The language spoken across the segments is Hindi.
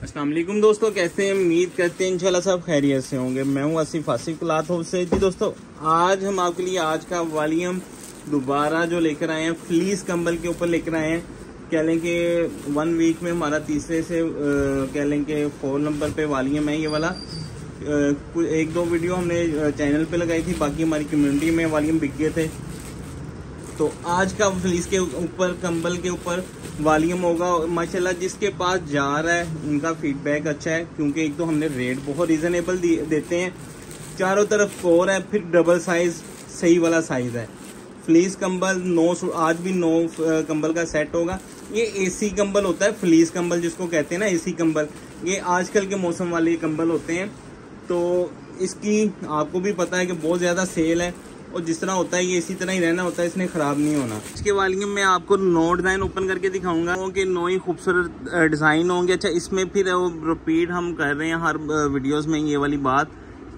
अस्सलाम वालेकुम दोस्तों, कैसे हैं? उम्मीद करते हैं इंशाल्लाह सब खैरियत से होंगे। मैं हूं आसिफ आसिफ क्लॉथ हाउस से। जी दोस्तों, आज हम आपके लिए आज का वॉल्यूम दोबारा जो लेकर आए हैं, फ्लीस कंबल के ऊपर लेकर आए हैं। कह लें कि 1 वीक में हमारा तीसरे से कह लें कि 4 नंबर पे वॉल्यूम है ये वाला। एक दो वीडियो हमने चैनल पे लगाई थी, बाकी हमारी कम्युनिटी में वॉल्यूम बिक गए थे। तो आज का फ्लीस के ऊपर कंबल के ऊपर वॉल्यूम होगा। माशाल्लाह जिसके पास जा रहा है उनका फीडबैक अच्छा है, क्योंकि एक तो हमने रेट बहुत रीजनेबल देते हैं, चारों तरफ कोर है, फिर डबल साइज सही वाला साइज है। फ्लीस कंबल 9 आज भी 9 कंबल का सेट होगा। ये एसी कंबल होता है, फ्लीस कंबल जिसको कहते हैं ना, एसी कंबल। ये आजकल के मौसम वाले कंबल होते हैं। तो इसकी आपको भी पता है कि बहुत ज़्यादा सेल है, और जिस तरह होता है ये इसी तरह ही रहना होता है, इसने ख़राब नहीं होना। इसके वॉल्यूम में आपको 9 डिज़ाइन ओपन करके दिखाऊंगा कि 9 ही खूबसूरत डिज़ाइन होंगे। अच्छा, इसमें फिर रिपीट हम कर रहे हैं हर वीडियोस में ये वाली बात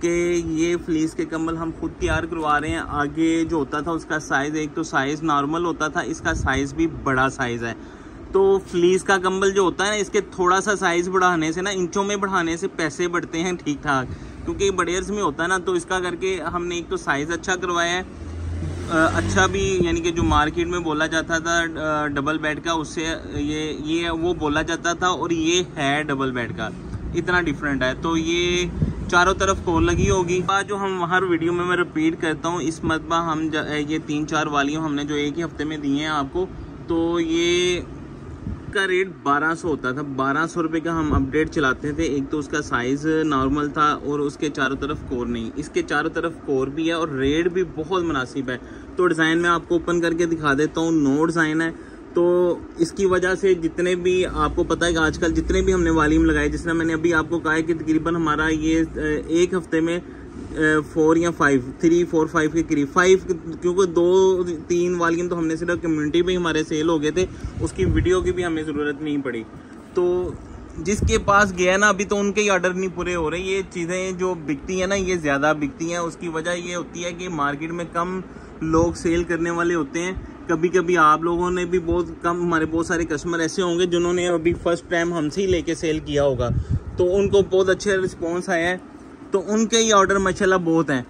कि ये फ्लीस के कंबल हम खुद तैयार करवा रहे हैं। आगे जो होता था उसका साइज़, एक तो साइज़ नॉर्मल होता था, इसका साइज़ भी बड़ा साइज़ है। तो फ्लीस का कंबल जो होता है ना, इसके थोड़ा सा साइज़ बढ़ाने से ना, इंचों में बढ़ाने से पैसे बढ़ते हैं ठीक ठाक, क्योंकि बड़े अर्ज में होता है ना। तो इसका करके हमने एक तो साइज़ अच्छा करवाया है, अच्छा भी, यानी कि जो मार्केट में बोला जाता था डबल बेड का, उससे ये वो बोला जाता था, और ये है डबल बेड का, इतना डिफरेंट है। तो ये चारों तरफ कोर लगी होगी। जो हम हर वीडियो में मैं रिपीट करता हूँ, इस मरतबा हम ये 3-4 वॉल्यूम हमने जो एक ही हफ्ते में दिए हैं आपको, तो ये का रेट 1200 होता था। 1200 रुपये का हम अपडेट चलाते थे। एक तो उसका साइज़ नॉर्मल था, और उसके चारों तरफ कोर नहीं, इसके चारों तरफ कोर भी है, और रेट भी बहुत मुनासिब है। तो डिज़ाइन में आपको ओपन करके दिखा देता हूँ। 9 डिज़ाइन है, तो इसकी वजह से जितने भी आपको पता है कि आजकल जितने भी हमने वॉल्यूम लगाए, जिस तरह मैंने अभी आपको कहा है कि तकरीबन हमारा ये एक हफ्ते में 4 या 5, 3, 4, 5 के करीब 5, क्योंकि 2-3 वॉल्यूम तो हमने सिर्फ कम्युनिटी पे हमारे सेल हो गए थे, उसकी वीडियो की भी हमें ज़रूरत नहीं पड़ी। तो जिसके पास गया ना, अभी तो उनके ही ऑर्डर नहीं पूरे हो रहे। ये चीज़ें जो बिकती हैं ना, ये ज़्यादा बिकती हैं। उसकी वजह ये होती है कि मार्केट में कम लोग सेल करने वाले होते हैं। कभी कभी आप लोगों ने भी बहुत कम, हमारे बहुत सारे कस्टमर ऐसे होंगे जिन्होंने अभी फर्स्ट टाइम हमसे ही लेके सेल किया होगा, तो उनको बहुत अच्छे रिस्पॉन्स आया है। तो उनके ही ऑर्डर माशाल्लाह बहुत हैं।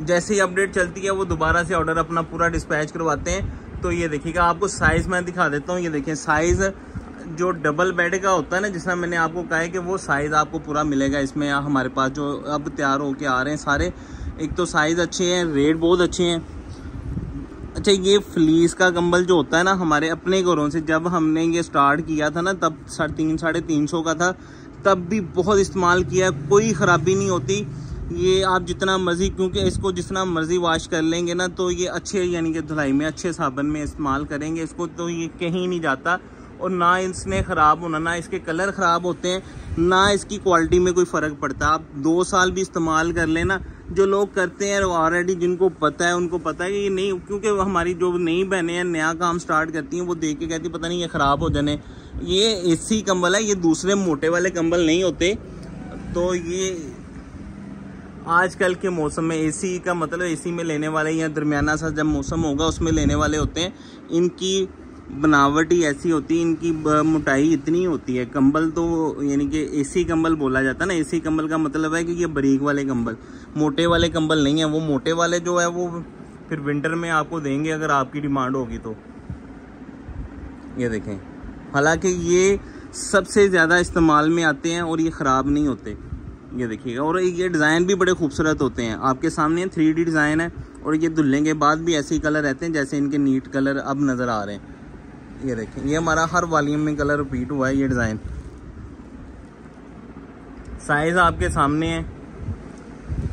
जैसे ही अपडेट चलती है वो दोबारा से ऑर्डर अपना पूरा डिस्पैच करवाते हैं। तो ये देखिएगा, आपको साइज़ मैं दिखा देता हूँ। ये देखें, साइज़ जो डबल बेड का होता है ना, जिसमें मैंने आपको कहा है कि वो साइज़ आपको पूरा मिलेगा इसमें। हमारे पास जो अब तैयार होके आ रहे हैं सारे, एक तो साइज़ अच्छे हैं, रेट बहुत अच्छे हैं। अच्छा, ये फ्लीस का कंबल जो होता है ना, हमारे अपने घरों से जब हमने ये स्टार्ट किया था ना, तब 350-350 का था, तब भी बहुत इस्तेमाल किया, कोई ख़राबी नहीं होती। ये आप जितना मर्ज़ी, क्योंकि इसको जितना मर्ज़ी वॉश कर लेंगे ना, तो ये अच्छे, यानी कि धुलाई में अच्छे साबुन में इस्तेमाल करेंगे इसको, तो ये कहीं नहीं जाता। और ना इसने ख़राब होना, ना इसके कलर ख़राब होते हैं, ना इसकी क्वालिटी में कोई फ़र्क पड़ता। आप 2 साल भी इस्तेमाल कर लेना। जो लोग करते हैं ऑलरेडी, जिनको पता है, उनको पता है कि ये नहीं, क्योंकि हमारी जो नई बहनें हैं नया काम स्टार्ट करती हैं, वो देख के कहती पता नहीं ये ख़राब हो जाने। ये एसी कंबल है, ये दूसरे मोटे वाले कंबल नहीं होते। तो ये आजकल के मौसम में एसी का मतलब एसी में लेने वाले, या दरमियाना सा जब मौसम होगा उसमें लेने वाले होते हैं। इनकी बनावट ही ऐसी होती है, इनकी मोटाई इतनी होती है। कंबल तो यानी कि एसी कंबल बोला जाता है ना, एसी कंबल का मतलब है कि ये बारीक वाले कंबल, मोटे वाले कंबल नहीं है। वो मोटे वाले जो है वो फिर विंटर में आपको देंगे अगर आपकी डिमांड होगी तो। ये देखें, हालांकि ये सबसे ज़्यादा इस्तेमाल में आते हैं और ये ख़राब नहीं होते। ये देखिएगा, और ये डिज़ाइन भी बड़े खूबसूरत होते हैं। आपके सामने 3D डिज़ाइन है, और ये धुलने के बाद भी ऐसे ही कलर रहते हैं जैसे इनके नीट कलर अब नज़र आ रहे हैं। ये देखें, ये हमारा हर वॉल्यूम में कलर रिपीट हुआ है। ये डिज़ाइन, साइज़ आपके सामने है,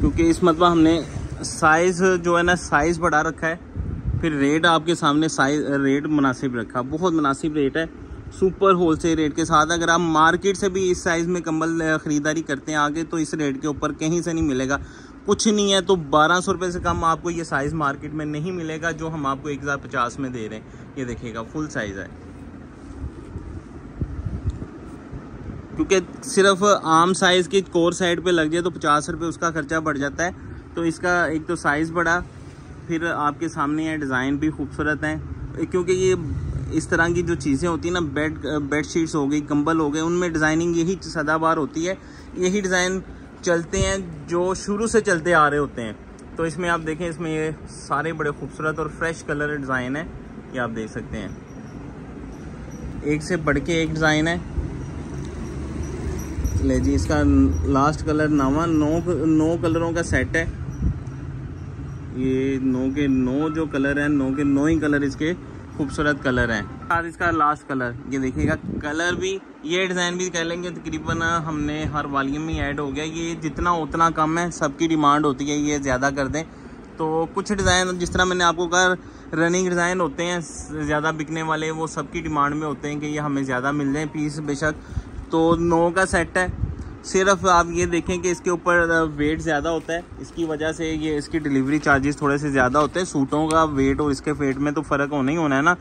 क्योंकि इस मतलब हमने साइज़ जो है ना, साइज़ बढ़ा रखा है। फिर रेट आपके सामने, साइज रेट मुनासिब रखा, बहुत मुनासिब रेट है, सुपर होलसेल रेट के साथ। अगर आप मार्केट से भी इस साइज़ में कंबल ख़रीदारी करते हैं आगे, तो इस रेट के ऊपर कहीं से नहीं मिलेगा, कुछ नहीं है। तो 1200 रुपये से कम आपको ये साइज़ मार्केट में नहीं मिलेगा, जो हम आपको 1050 में दे रहे हैं। ये देखिएगा, फुल साइज़ है, क्योंकि सिर्फ आम साइज़ की कोर साइड पे लग जाए तो 50 रुपये उसका खर्चा बढ़ जाता है। तो इसका एक तो साइज़ बड़ा, फिर आपके सामने है, डिज़ाइन भी खूबसूरत हैं, क्योंकि ये इस तरह की जो चीज़ें होती हैं ना, बेड शीट्स हो गई, कंबल हो गए, उनमें डिज़ाइनिंग यही सदाबहार होती है, यही डिज़ाइन चलते हैं जो शुरू से चलते आ रहे होते हैं। तो इसमें आप देखें, इसमें ये सारे बड़े खूबसूरत और फ्रेश कलर डिज़ाइन है, ये आप देख सकते हैं, एक से बढ़ के एक डिज़ाइन है। ले जी, इसका लास्ट कलर नवा 9 कलरों का सेट है। ये 9 के 9 जो कलर है, 9 के 9 ही कलर इसके खूबसूरत कलर हैं। आज इसका लास्ट कलर ये देखिएगा, कलर भी, ये डिज़ाइन भी कह लेंगे तकरीबन हमने हर वॉल्यूम में ऐड हो गया। ये जितना उतना कम है, सबकी डिमांड होती है ये ज़्यादा कर दें। तो कुछ डिज़ाइन जिस तरह मैंने आपको कहा रनिंग डिज़ाइन होते हैं ज़्यादा बिकने वाले, वो सबकी डिमांड में होते हैं कि ये हमें ज़्यादा मिल जाए पीस बेशक। तो 9 का सेट है। सिर्फ आप ये देखें कि इसके ऊपर वेट ज़्यादा होता है, इसकी वजह से ये इसकी डिलीवरी चार्जेस थोड़े से ज़्यादा होते हैं। सूटों का वेट और इसके वेट में तो फ़र्क होना ही होना है ना।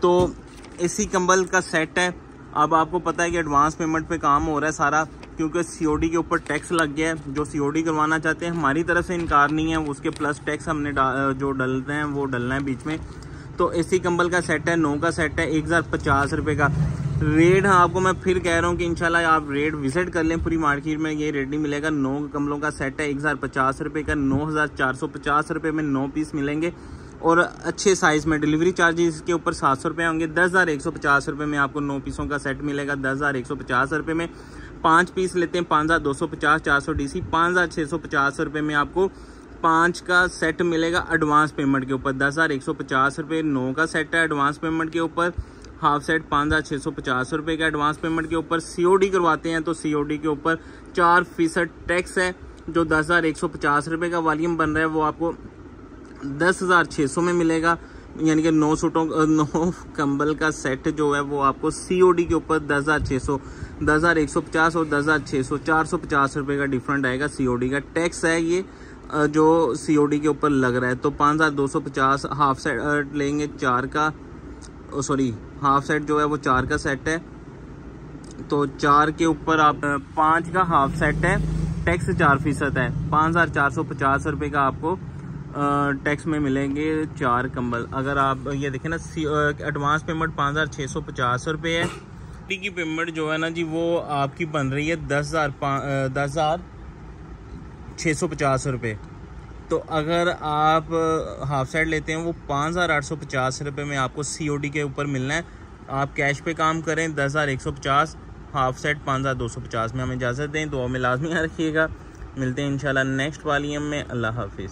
तो इसी कंबल का सेट है। अब आपको पता है कि एडवांस पेमेंट पे काम हो रहा है सारा, क्योंकि सीओडी के ऊपर टैक्स लग गया है। जो सीओडी करवाना चाहते हैं, हमारी तरफ से इनकार नहीं है, उसके प्लस टैक्स हमने जो डलते हैं वो डलना है बीच में। तो इसी कंबल का सेट है, 9 का सेट है, 1050 रुपये का रेट। हाँ, आपको मैं फिर कह रहा हूँ कि इंशाल्लाह आप रेट विजिट कर लें, पूरी मार्केट में ये रेट नहीं मिलेगा। 9 कम्बलों का सेट है 1050 रुपये का, 9450 रुपये में 9 पीस मिलेंगे और अच्छे साइज़ में। डिलीवरी चार्जेस के ऊपर 700 रुपये होंगे। 10,150 रुपये में आपको 9 पीसों का सेट मिलेगा। 10,150 रुपये में 5 पीस लेते हैं 5,250, 400 DC, 5,650 रुपये में आपको 5 का सेट मिलेगा एडवांस पेमेंट के ऊपर। 10,150 रुपये 9 का सेट है एडवांस पेमेंट के ऊपर। हाफ सेट 5,650 रुपये का एडवांस पेमेंट के ऊपर। सीओडी करवाते हैं तो सीओडी के ऊपर 4% टैक्स है। जो 10,150 रुपये का वॉल्यूम बन रहा है वो आपको 10,600 में मिलेगा, यानी कि 9 कंबल का सेट जो है वो आपको सीओडी के ऊपर 10,600, 10,150 और 10,600, 450 रुपये का डिफरेंट आएगा। सीओडी का टैक्स है ये जो सीओडी के ऊपर लग रहा है। तो 5,250 हाफ सेट लेंगे 4 का, सॉरी हाफ सेट जो है वो 4 का सेट है। तो 4 के ऊपर आप 5 का हाफ सेट है, टैक्स 4% है। 5,450 रुपये का आपको टैक्स में मिलेंगे 4 कंबल। अगर आप ये देखें ना, एडवांस पेमेंट 5,650 रुपये है। की पेमेंट जो है ना जी वो आपकी बन रही है 10,650 रुपये। तो अगर आप हाफ सेट लेते हैं वो 5,850 रुपये में आपको सीओडी के ऊपर मिलना है। आप कैश पे काम करें 10,150, हाफ सेट 5,250 में। हमें इजाज़त दें, दुआ में लाजमी रखिएगा। मिलते हैं इंशाल्लाह नेक्स्ट वॉल्यूम में। अल्लाह हाफिज़।